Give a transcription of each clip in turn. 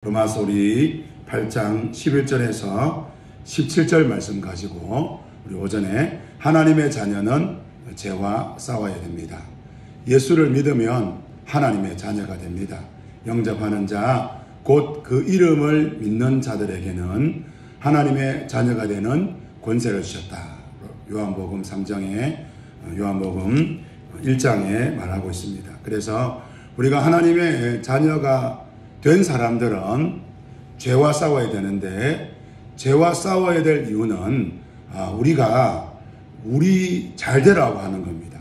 로마서 8장 11절에서 17절 말씀 가지고 우리 오전에 하나님의 자녀는 죄와 싸워야 됩니다. 예수를 믿으면 하나님의 자녀가 됩니다. 영접하는 자, 곧 그 이름을 믿는 자들에게는 하나님의 자녀가 되는 권세를 주셨다. 요한복음 3장에 요한복음 1장에 말하고 있습니다. 그래서 우리가 하나님의 자녀가 된 사람들은 죄와 싸워야 되는데, 죄와 싸워야 될 이유는 우리가 우리 잘 되라고 하는 겁니다.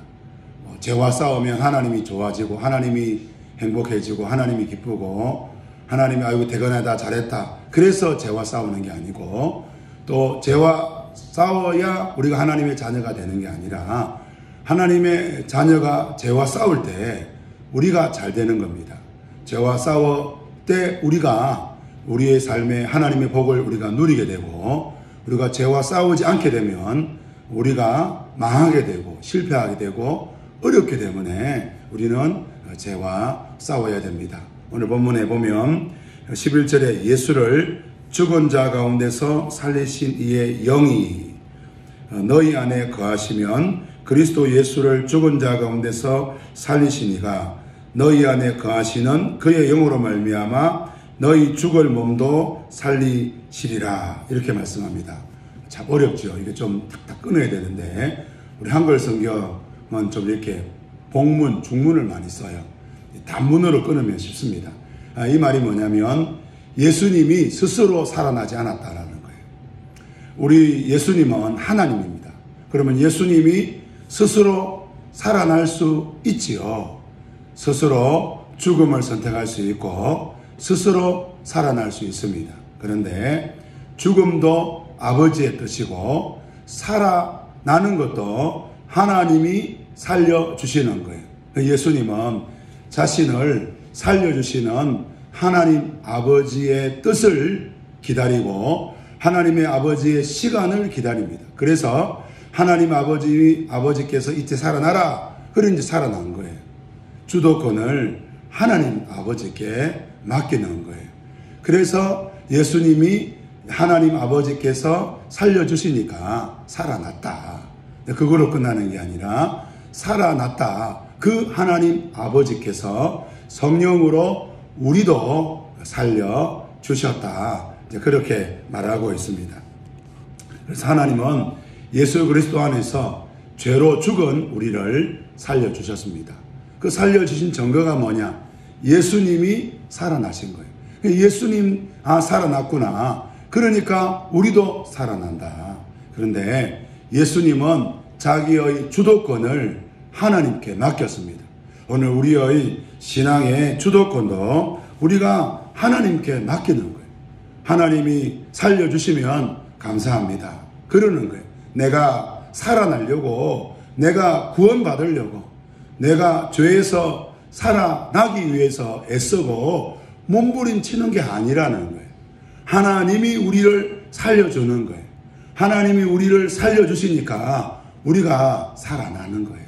죄와 싸우면 하나님이 좋아지고 하나님이 행복해지고 하나님이 기쁘고 하나님이 아이고 대단하다 잘했다 그래서 죄와 싸우는 게 아니고, 또 죄와 싸워야 우리가 하나님의 자녀가 되는 게 아니라 하나님의 자녀가 죄와 싸울 때 우리가 잘 되는 겁니다. 죄와 싸워 때 우리가 우리의 삶에 하나님의 복을 우리가 누리게 되고, 우리가 죄와 싸우지 않게 되면 우리가 망하게 되고 실패하게 되고 어렵게 때문에 우리는 죄와 싸워야 됩니다. 오늘 본문에 보면 11절에 예수를 죽은 자 가운데서 살리신 이의 영이 너희 안에 거하시면 그리스도 예수를 죽은 자 가운데서 살리신 이가 너희 안에 거하시는 그의 영으로 말미암아 너희 죽을 몸도 살리시리라, 이렇게 말씀합니다. 참 어렵죠. 이게 좀 탁탁 끊어야 되는데 우리 한글 성경은 좀 이렇게 복문, 중문을 많이 써요. 단문으로 끊으면 쉽습니다. 이 말이 뭐냐면 예수님이 스스로 살아나지 않았다라는 거예요. 우리 예수님은 하나님입니다. 그러면 예수님이 스스로 살아날 수 있지요. 스스로 죽음을 선택할 수 있고 스스로 살아날 수 있습니다. 그런데 죽음도 아버지의 뜻이고 살아나는 것도 하나님이 살려주시는 거예요. 예수님은 자신을 살려주시는 하나님 아버지의 뜻을 기다리고 하나님의 아버지의 시간을 기다립니다. 그래서 하나님 아버지께서 이때 살아나라, 그런지 살아난 거예요. 주도권을 하나님 아버지께 맡기는 거예요. 그래서 예수님이 하나님 아버지께서 살려주시니까 살아났다. 그거로 끝나는 게 아니라 살아났다. 그 하나님 아버지께서 성령으로 우리도 살려주셨다. 그렇게 말하고 있습니다. 그래서 하나님은 예수 그리스도 안에서 죄로 죽은 우리를 살려주셨습니다. 그 살려주신 증거가 뭐냐? 예수님이 살아나신 거예요. 예수님, 살아났구나. 그러니까 우리도 살아난다. 그런데 예수님은 자기의 주도권을 하나님께 맡겼습니다. 오늘 우리의 신앙의 주도권도 우리가 하나님께 맡기는 거예요. 하나님이 살려주시면 감사합니다. 그러는 거예요. 내가 살아나려고, 내가 구원받으려고, 내가 죄에서 살아나기 위해서 애쓰고 몸부림치는 게 아니라는 거예요. 하나님이 우리를 살려주는 거예요. 하나님이 우리를 살려주시니까 우리가 살아나는 거예요.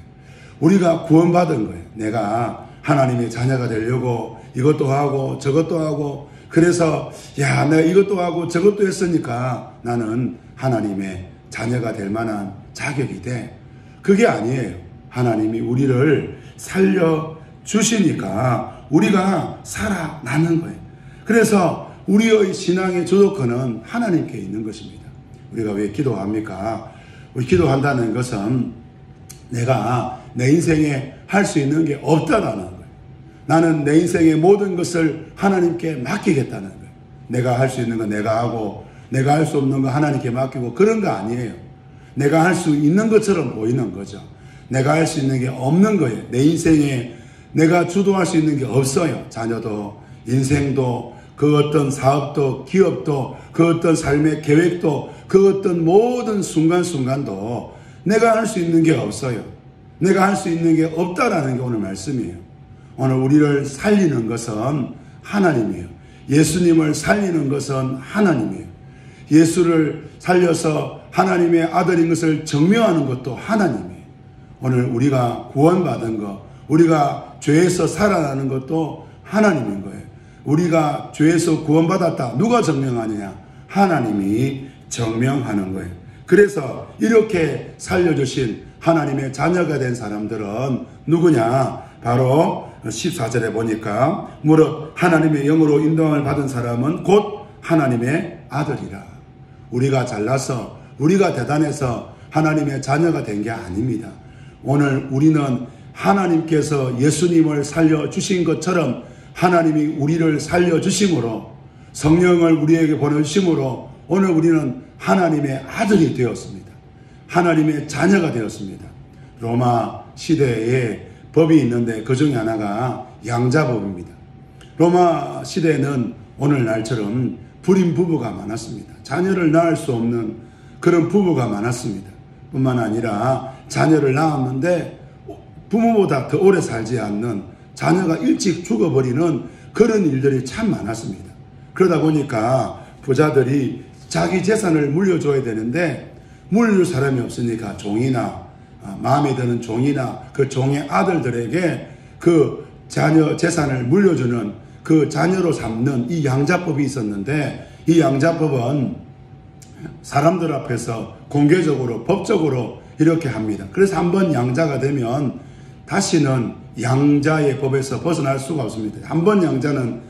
우리가 구원받은 거예요. 내가 하나님의 자녀가 되려고 이것도 하고 저것도 하고, 그래서 내가 이것도 하고 저것도 했으니까 나는 하나님의 자녀가 될 만한 자격이 돼. 그게 아니에요. 하나님이 우리를 살려주시니까 우리가 살아나는 거예요. 그래서 우리의 신앙의 주도권은 하나님께 있는 것입니다. 우리가 왜 기도합니까? 우리 기도한다는 것은 내가 내 인생에 할 수 있는 게 없다라는 거예요. 나는 내 인생의 모든 것을 하나님께 맡기겠다는 거예요. 내가 할 수 있는 거 내가 하고 내가 할 수 없는 거 하나님께 맡기고 그런 거 아니에요. 내가 할 수 있는 것처럼 보이는 거죠. 내가 할 수 있는 게 없는 거예요. 내 인생에 내가 주도할 수 있는 게 없어요. 자녀도, 인생도, 그 어떤 사업도, 기업도, 그 어떤 삶의 계획도, 그 어떤 모든 순간순간도 내가 할 수 있는 게 없어요. 내가 할 수 있는 게 없다라는 게 오늘 말씀이에요. 오늘 우리를 살리는 것은 하나님이에요. 예수님을 살리는 것은 하나님이에요. 예수를 살려서 하나님의 아들인 것을 증명하는 것도 하나님이에요. 오늘 우리가 구원받은 것, 우리가 죄에서 살아나는 것도 하나님인 거예요. 우리가 죄에서 구원받았다. 누가 증명하느냐? 하나님이 증명하는 거예요. 그래서 이렇게 살려주신 하나님의 자녀가 된 사람들은 누구냐? 바로 14절에 보니까 무릇 하나님의 영으로 인도함을 받은 사람은 곧 하나님의 아들이라. 우리가 잘나서 우리가 대단해서 하나님의 자녀가 된 게 아닙니다. 오늘 우리는 하나님께서 예수님을 살려주신 것처럼 하나님이 우리를 살려주심으로 성령을 우리에게 보내주심으로 오늘 우리는 하나님의 아들이 되었습니다. 하나님의 자녀가 되었습니다. 로마 시대에 법이 있는데 그 중에 하나가 양자법입니다. 로마 시대에는 오늘날처럼 불임 부부가 많았습니다. 자녀를 낳을 수 없는 그런 부부가 많았습니다. 뿐만 아니라 자녀를 낳았는데 부모보다 더 오래 살지 않는 자녀가 일찍 죽어버리는 그런 일들이 참 많았습니다. 그러다 보니까 부자들이 자기 재산을 물려줘야 되는데 물릴 사람이 없으니까 종이나 마음에 드는 종이나 그 종의 아들들에게 그 자녀 재산을 물려주는 그 자녀로 삼는 이 양자법이 있었는데 이 양자법은 사람들 앞에서 공개적으로 법적으로 이렇게 합니다. 그래서 한번 양자가 되면 다시는 양자의 법에서 벗어날 수가 없습니다. 한번 양자는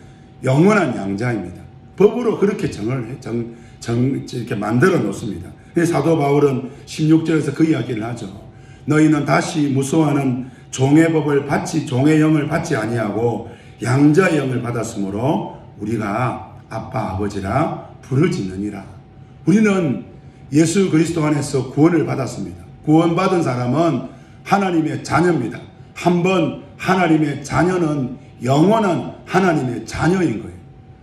영원한 양자입니다. 법으로 그렇게 이렇게 만들어 놓습니다. 사도 바울은 16절에서 그 이야기를 하죠. 너희는 다시 무수하는 종의 법을 받지 종의 영을 받지 아니하고 양자의 영을 받았으므로 우리가 아빠 아버지라 부르짖느니라. 우리는 예수 그리스도 안에서 구원을 받았습니다. 구원받은 사람은 하나님의 자녀입니다. 한번 하나님의 자녀는 영원한 하나님의 자녀인 거예요.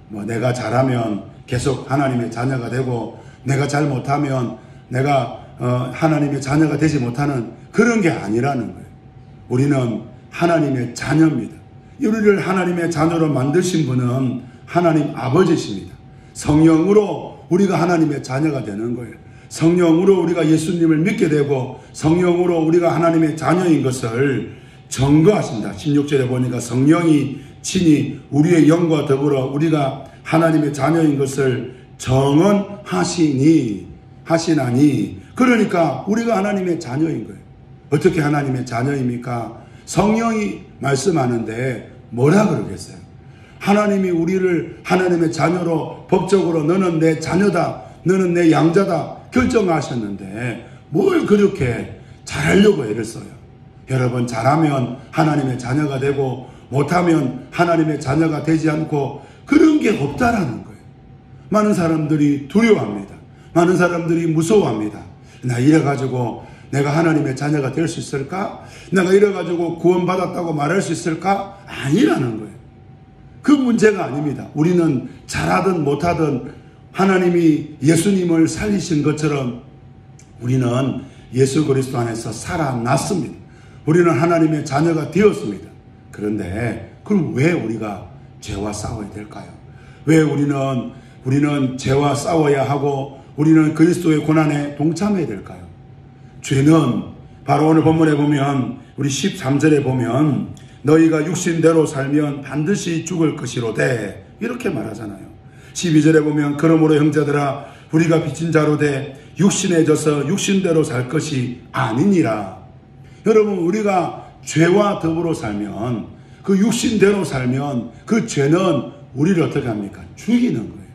뭐 내가 잘하면 계속 하나님의 자녀가 되고 내가 잘못하면 내가 하나님의 자녀가 되지 못하는 그런 게 아니라는 거예요. 우리는 하나님의 자녀입니다. 우리를 하나님의 자녀로 만드신 분은 하나님 아버지십니다. 성령으로 우리가 하나님의 자녀가 되는 거예요. 성령으로 우리가 예수님을 믿게 되고 성령으로 우리가 하나님의 자녀인 것을 증거하신다. 16절에 보니까 성령이 친히 우리의 영과 더불어 우리가 하나님의 자녀인 것을 증언하시나니 그러니까 우리가 하나님의 자녀인 거예요. 어떻게 하나님의 자녀입니까? 성령이 말씀하는데 뭐라 그러겠어요? 하나님이 우리를 하나님의 자녀로 법적으로 너는 내 자녀다, 너는 내 양자다 결정하셨는데 뭘 그렇게 잘하려고 애를 써요? 여러분, 잘하면 하나님의 자녀가 되고 못하면 하나님의 자녀가 되지 않고 그런 게 없다라는 거예요. 많은 사람들이 두려워합니다. 많은 사람들이 무서워합니다. 나 이래가지고 내가 하나님의 자녀가 될 수 있을까? 내가 이래가지고 구원받았다고 말할 수 있을까? 아니라는 거예요. 그 문제가 아닙니다. 우리는 잘하든 못하든 하나님이 예수님을 살리신 것처럼 우리는 예수 그리스도 안에서 살아났습니다. 우리는 하나님의 자녀가 되었습니다. 그런데 그럼 왜 우리가 죄와 싸워야 될까요? 왜 우리는 죄와 싸워야 하고 우리는 그리스도의 고난에 동참해야 될까요? 죄는 바로 오늘 본문에 보면 우리 13절에 보면 너희가 육신대로 살면 반드시 죽을 것이로되 이렇게 말하잖아요. 12절에 보면 그러므로 형제들아 우리가 빚진 자로 돼 육신에 져서 육신대로 살 것이 아니니라. 여러분, 우리가 죄와 더불어 살면 그 육신대로 살면 그 죄는 우리를 어떻게 합니까? 죽이는 거예요.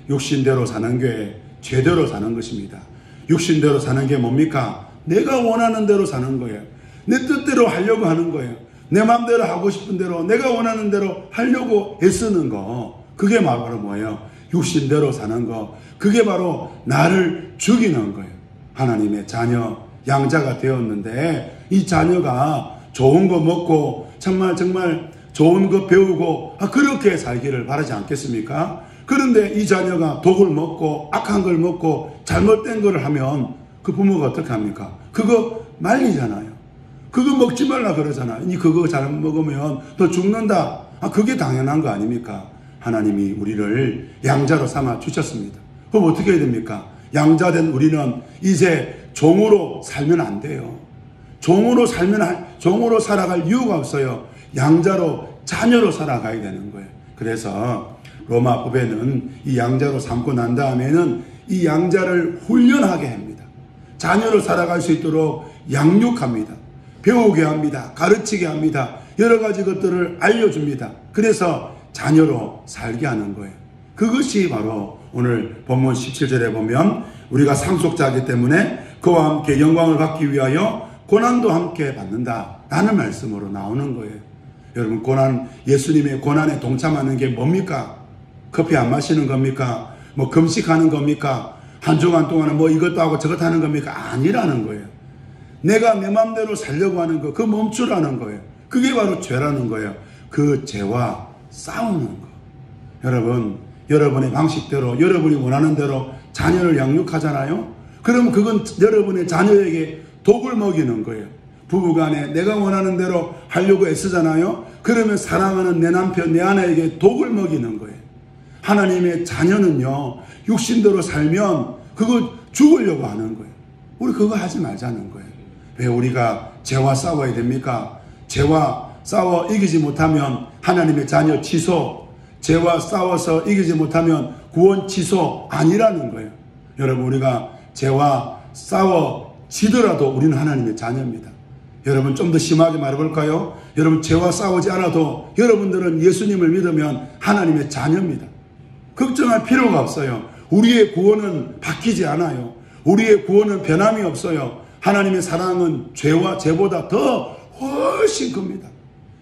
육신대로 사는 게 죄대로 사는 것입니다. 육신대로 사는 게 뭡니까? 내가 원하는 대로 사는 거예요. 내 뜻대로 하려고 하는 거예요. 내 마음대로 하고 싶은 대로 내가 원하는 대로 하려고 애쓰는 거, 그게 바로 뭐예요? 육신대로 사는 거. 그게 바로 나를 죽이는 거예요. 하나님의 자녀, 양자가 되었는데 이 자녀가 좋은 거 먹고 정말 좋은 거 배우고 그렇게 살기를 바라지 않겠습니까? 그런데 이 자녀가 독을 먹고 악한 걸 먹고 잘못된 걸 하면 그 부모가 어떻게 합니까? 그거 말리잖아요. 그거 먹지 말라 그러잖아요. 그거 잘못 먹으면 너 죽는다. 그게 당연한 거 아닙니까? 하나님이 우리를 양자로 삼아 주셨습니다. 그럼 어떻게 해야 됩니까? 양자된 우리는 이제 종으로 살면 안 돼요. 종으로 살아갈 이유가 없어요. 양자로 자녀로 살아가야 되는 거예요. 그래서 로마법에는 이 양자로 삼고 난 다음에는 이 양자를 훈련하게 합니다. 자녀로 살아갈 수 있도록 양육합니다. 배우게 합니다. 가르치게 합니다. 여러 가지 것들을 알려줍니다. 그래서 자녀로 살게 하는 거예요. 그것이 바로 오늘 본문 17절에 보면 우리가 상속자이기 때문에 그와 함께 영광을 받기 위하여 고난도 함께 받는다 라는 말씀으로 나오는 거예요. 여러분, 고난, 예수님의 고난에 동참하는 게 뭡니까? 커피 안 마시는 겁니까? 뭐 금식하는 겁니까? 한 주간 동안은 뭐 이것도 하고 저것도 하는 겁니까? 아니라는 거예요. 내가 내 마음대로 살려고 하는 거, 그 멈추라는 거예요. 그게 바로 죄라는 거예요. 그 죄와 싸우는 거. 여러분, 여러분의 방식대로, 여러분이 원하는 대로 자녀를 양육하잖아요. 그럼 그건 여러분의 자녀에게 독을 먹이는 거예요. 부부간에 내가 원하는 대로 하려고 애쓰잖아요. 그러면 사랑하는 내 남편, 내 아내에게 독을 먹이는 거예요. 하나님의 자녀는요, 육신대로 살면 그거 죽으려고 하는 거예요. 우리 그거 하지 말자는 거예요. 왜 우리가 죄와 싸워야 됩니까? 죄와 싸워 이기지 못하면 하나님의 자녀 취소, 죄와 싸워서 이기지 못하면 구원 취소 아니라는 거예요. 여러분, 우리가 죄와 싸워 지더라도 우리는 하나님의 자녀입니다. 여러분, 좀 더 심하게 말해볼까요? 여러분, 죄와 싸우지 않아도 여러분들은 예수님을 믿으면 하나님의 자녀입니다. 걱정할 필요가 없어요. 우리의 구원은 바뀌지 않아요. 우리의 구원은 변함이 없어요. 하나님의 사랑은 죄보다 더 훨씬 큽니다.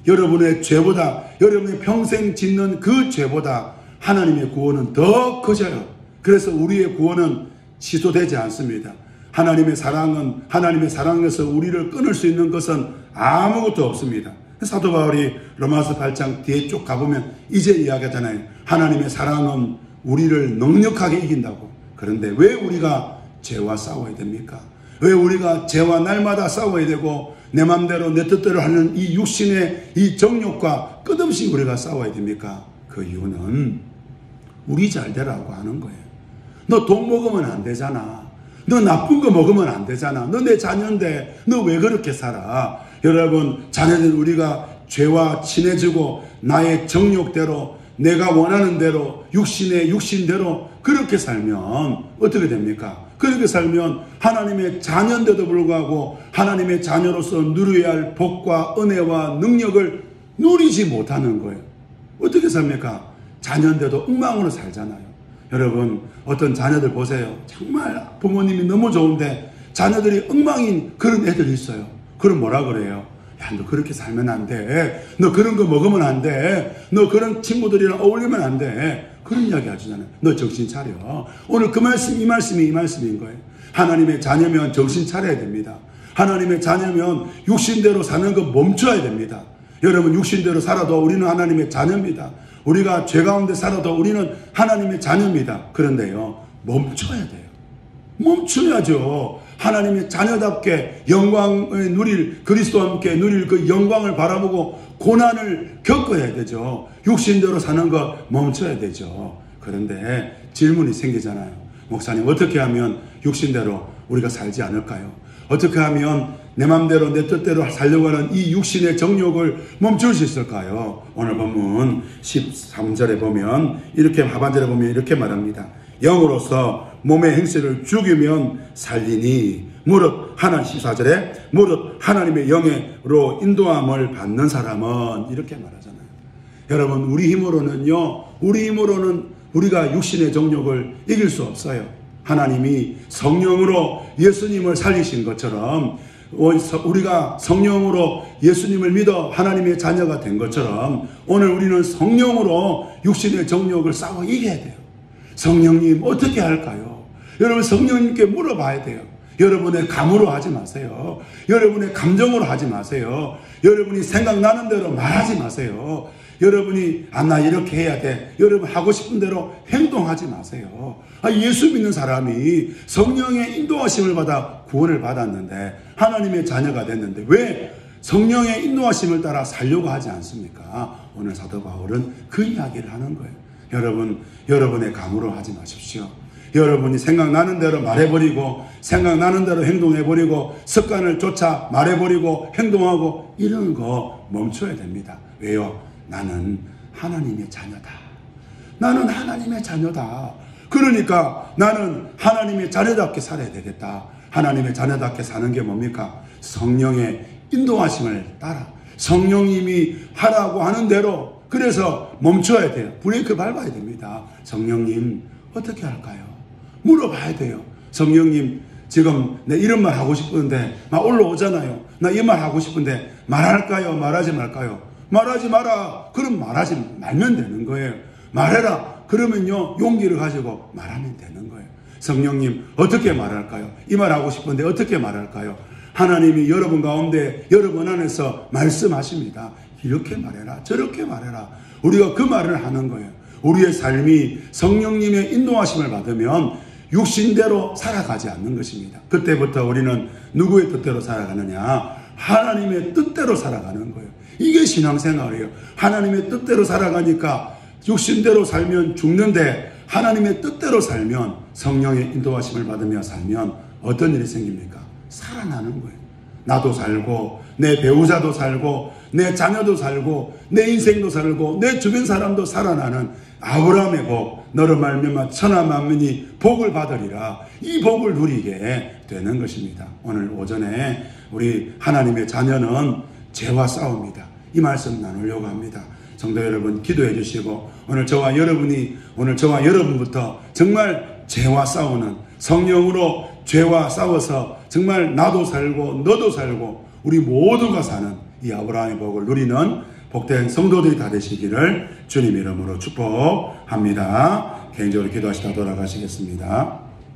여러분의 죄보다, 여러분의 평생 짓는 그 죄보다 하나님의 구원은 더 커져요. 그래서 우리의 구원은 취소되지 않습니다. 하나님의 사랑은, 하나님의 사랑에서 우리를 끊을 수 있는 것은 아무것도 없습니다. 사도 바울이 로마서 8장 뒤에 쭉 가보면 이제 이야기하잖아요. 하나님의 사랑은 우리를 넉넉하게 이긴다고. 그런데 왜 우리가 죄와 싸워야 됩니까? 왜 우리가 죄와 날마다 싸워야 되고 내 맘대로 내 뜻대로 하는 이 육신의 이 정욕과 끝없이 우리가 싸워야 됩니까? 그 이유는 우리 잘 되라고 하는 거예요. 너 돈 먹으면 안 되잖아. 너 나쁜 거 먹으면 안 되잖아. 너 내 자녀인데 너 왜 그렇게 살아? 여러분, 자녀들 우리가 죄와 친해지고 나의 정욕대로 내가 원하는 대로 육신의 육신대로 그렇게 살면 어떻게 됩니까? 그렇게 살면 하나님의 자녀인데도 불구하고 하나님의 자녀로서 누려야 할 복과 은혜와 능력을 누리지 못하는 거예요. 어떻게 삽니까? 자녀인데도 엉망으로 살잖아요. 여러분, 어떤 자녀들 보세요. 정말 부모님이 너무 좋은데 자녀들이 엉망인 그런 애들이 있어요. 그럼 뭐라 그래요? 야, 너 그렇게 살면 안 돼. 너 그런 거 먹으면 안 돼. 너 그런 친구들이랑 어울리면 안 돼. 그런 이야기 하잖아요. 너 정신 차려. 오늘 그 말씀, 이 말씀인 거예요. 하나님의 자녀면 정신 차려야 됩니다. 하나님의 자녀면 육신대로 사는 거 멈춰야 됩니다. 여러분, 육신대로 살아도 우리는 하나님의 자녀입니다. 우리가 죄 가운데 살아도 우리는 하나님의 자녀입니다. 그런데요, 멈춰야 돼요. 멈춰야죠. 하나님의 자녀답게 영광을 누릴, 그리스도와 함께 누릴 그 영광을 바라보고 고난을 겪어야 되죠. 육신대로 사는 거 멈춰야 되죠. 그런데 질문이 생기잖아요. 목사님, 어떻게 하면 육신대로 우리가 살지 않을까요? 어떻게 하면 내 맘대로 내 뜻대로 살려고 하는 이 육신의 정욕을 멈출 수 있을까요? 오늘 본문 13절에 보면 이렇게, 하반절에 보면 이렇게 말합니다. 영으로서 몸의 행실을 죽이면 살리니 무릇 14절에 무릇 하나님의 영으로 인도함을 받는 사람은, 이렇게 말하잖아요. 여러분, 우리 힘으로는 우리가 육신의 정욕을 이길 수 없어요. 하나님이 성령으로 예수님을 살리신 것처럼, 우리가 성령으로 예수님을 믿어 하나님의 자녀가 된 것처럼 오늘 우리는 성령으로 육신의 정욕을 싸워 이겨야 돼요. 성령님, 어떻게 할까요? 여러분, 성령님께 물어봐야 돼요. 여러분의 감으로 하지 마세요. 여러분의 감정으로 하지 마세요. 여러분이 생각나는 대로 말하지 마세요. 여러분이 나 이렇게 해야 돼. 여러분 하고 싶은 대로 행동하지 마세요. 예수 믿는 사람이 성령의 인도하심을 받아 구원을 받았는데, 하나님의 자녀가 됐는데 왜 성령의 인도하심을 따라 살려고 하지 않습니까? 오늘 사도 바울은 그 이야기를 하는 거예요. 여러분, 여러분의 감으로 하지 마십시오. 여러분이 생각나는 대로 말해버리고 생각나는 대로 행동해버리고 습관을 쫓아 말해버리고 행동하고 이런 거 멈춰야 됩니다. 왜요? 나는 하나님의 자녀다. 나는 하나님의 자녀다. 그러니까 나는 하나님의 자녀답게 살아야 되겠다. 하나님의 자녀답게 사는 게 뭡니까? 성령의 인도하심을 따라 성령님이 하라고 하는 대로, 그래서 멈춰야 돼요. 브레이크 밟아야 됩니다. 성령님 어떻게 할까요? 물어봐야 돼요. 성령님 지금 내 이런 말 하고 싶은데 막 올라오잖아요. 나 이 말 하고 싶은데 말할까요? 말하지 말까요? 말하지 마라. 그럼 말하지 말면 되는 거예요. 말해라. 그러면요 용기를 가지고 말하면 되는 거예요. 성령님 어떻게 말할까요? 이 말 하고 싶은데 어떻게 말할까요? 하나님이 여러분 가운데 여러분 안에서 말씀하십니다. 이렇게 말해라. 저렇게 말해라. 우리가 그 말을 하는 거예요. 우리의 삶이 성령님의 인도하심을 받으면 육신대로 살아가지 않는 것입니다. 그때부터 우리는 누구의 뜻대로 살아가느냐? 하나님의 뜻대로 살아가는 거예요. 이게 신앙생활이에요. 하나님의 뜻대로 살아가니까 육신대로 살면 죽는데, 하나님의 뜻대로 살면, 성령의 인도하심을 받으며 살면 어떤 일이 생깁니까? 살아나는 거예요. 나도 살고 내 배우자도 살고 내 자녀도 살고 내 인생도 살고 내 주변 사람도 살아나는 아브라함의 복, 너로 말미암아 천하 만민이 복을 받으리라. 이 복을 누리게 되는 것입니다. 오늘 오전에 우리 하나님의 자녀는 죄와 싸웁니다. 이 말씀 나누려고 합니다. 성도 여러분 기도해 주시고, 오늘 저와 여러분부터 정말 죄와 싸우는, 성령으로 죄와 싸워서 정말 나도 살고 너도 살고 우리 모두가 사는 이 아브라함의 복을 누리는 복된 성도들이 다 되시기를 주님 이름으로 축복합니다. 개인적으로 기도하시다 돌아가시겠습니다.